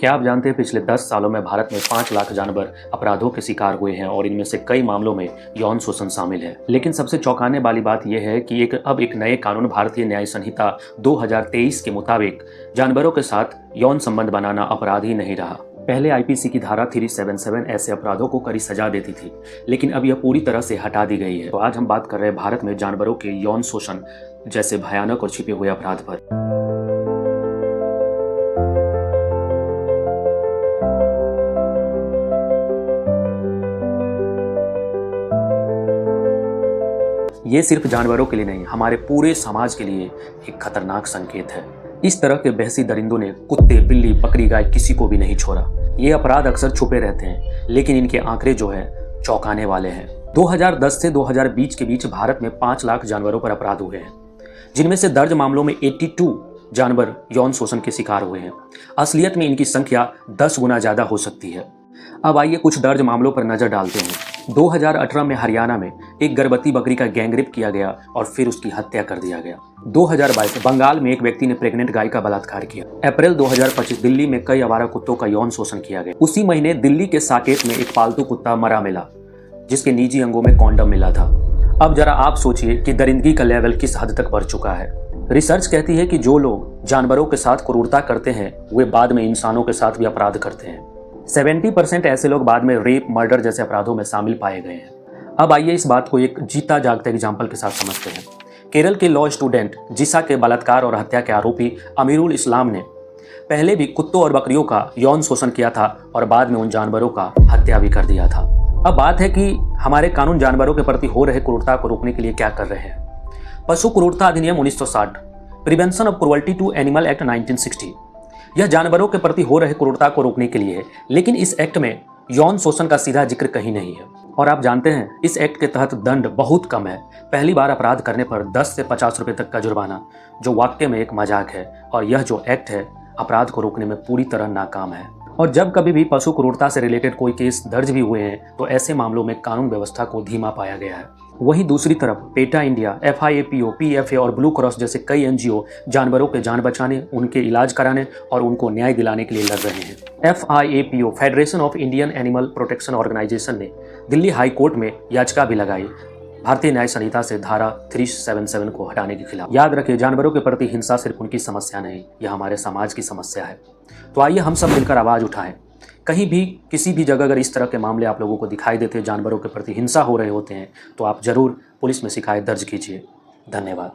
क्या आप जानते हैं पिछले 10 सालों में भारत में 5 लाख जानवर अपराधों के शिकार हुए हैं और इनमें से कई मामलों में यौन शोषण शामिल है। लेकिन सबसे चौंकाने वाली बात यह है कि अब एक नए कानून भारतीय न्याय संहिता 2023 के मुताबिक जानवरों के साथ यौन संबंध बनाना अपराध ही नहीं रहा। पहले आईपीसी की धारा 377 ऐसे अपराधों को कड़ी सजा देती थी, लेकिन अब यह पूरी तरह से हटा दी गई है। तो आज हम बात कर रहे हैं भारत में जानवरों के यौन शोषण जैसे भयानक और छिपे हुए अपराध पर। ये सिर्फ जानवरों के लिए नहीं, हमारे पूरे समाज के लिए एक खतरनाक संकेत है। इस तरह के बहसी दरिंदों ने कुत्ते, बिल्ली, बकरी, गाय किसी को भी नहीं छोड़ा। ये अपराध अक्सर छुपे रहते हैं, लेकिन इनके आंकड़े जो है चौंकाने वाले हैं। 2010 से 2020 के बीच भारत में 5 लाख जानवरों पर अपराध हुए हैं, जिनमें से दर्ज मामलों में 82 जानवर यौन शोषण के शिकार हुए हैं। असलियत में इनकी संख्या 10 गुना ज्यादा हो सकती है। अब आइए कुछ दर्ज मामलों पर नजर डालते हैं। 2018 में हरियाणा में एक गर्भवती बकरी का गैंगरेप किया गया और फिर उसकी हत्या कर दिया गया। 2022 बंगाल में एक व्यक्ति ने प्रेग्नेंट गाय का बलात्कार किया। अप्रैल 2025 दिल्ली में कई आवारा कुत्तों का यौन शोषण किया गया। उसी महीने दिल्ली के साकेत में एक पालतू कुत्ता मरा मिला, जिसके निजी अंगों में कॉन्डम मिला था। अब जरा आप सोचिए कि दरिंदगी का लेवल किस हद तक बढ़ चुका है। रिसर्च कहती है कि जो लोग जानवरों के साथ क्रूरता करते हैं वे बाद में इंसानों के साथ भी अपराध करते हैं। 70% ऐसे लोग बाद में रेप, मर्डर जैसे अपराधों में शामिल पाए गए हैं। अब आइए इस बात को एक जीता जागता एग्जाम्पल के साथ समझते हैं। केरल के लॉ स्टूडेंट जिसा के बलात्कार और हत्या के आरोपी अमीरुल इस्लाम ने पहले भी कुत्तों और बकरियों का यौन शोषण किया था और बाद में उन जानवरों का हत्या भी कर दिया था। अब बात है कि हमारे कानून जानवरों के प्रति हो रहे क्रूरता को रोकने के लिए क्या कर रहे हैं। पशु क्रूरता अधिनियम 1960, prevention of cruelty to animal act 1960, यह जानवरों के प्रति हो रहे क्रूरता को रोकने के लिए है, लेकिन इस एक्ट में यौन शोषण का सीधा जिक्र कहीं नहीं है। और आप जानते हैं इस एक्ट के तहत दंड बहुत कम है। पहली बार अपराध करने पर 10 से 50 रुपए तक का जुर्माना, जो वाकई में एक मजाक है। और यह जो एक्ट है अपराध को रोकने में पूरी तरह नाकाम है। और जब कभी भी पशु क्रूरता से रिलेटेड कोई केस दर्ज भी हुए हैं तो ऐसे मामलों में कानून व्यवस्था को धीमा पाया गया है। वहीं दूसरी तरफ पेटा इंडिया, FIAPO, PFA और ब्लू क्रॉस जैसे कई NGO जानवरों के जान बचाने, उनके इलाज कराने और उनको न्याय दिलाने के लिए लड़ रहे हैं। FIAPO, federation of Indian animal protection organisation, ने दिल्ली हाई कोर्ट में याचिका भी लगाई भारतीय न्याय संहिता से धारा 377 को हटाने के खिलाफ। याद रखिए, जानवरों के प्रति हिंसा सिर्फ उनकी समस्या नहीं, यह हमारे समाज की समस्या है। तो आइए हम सब मिलकर आवाज उठाएं। कहीं भी किसी भी जगह अगर इस तरह के मामले आप लोगों को दिखाई देते हैं, जानवरों के प्रति हिंसा हो रहे होते हैं, तो आप जरूर पुलिस में शिकायत दर्ज कीजिए। धन्यवाद।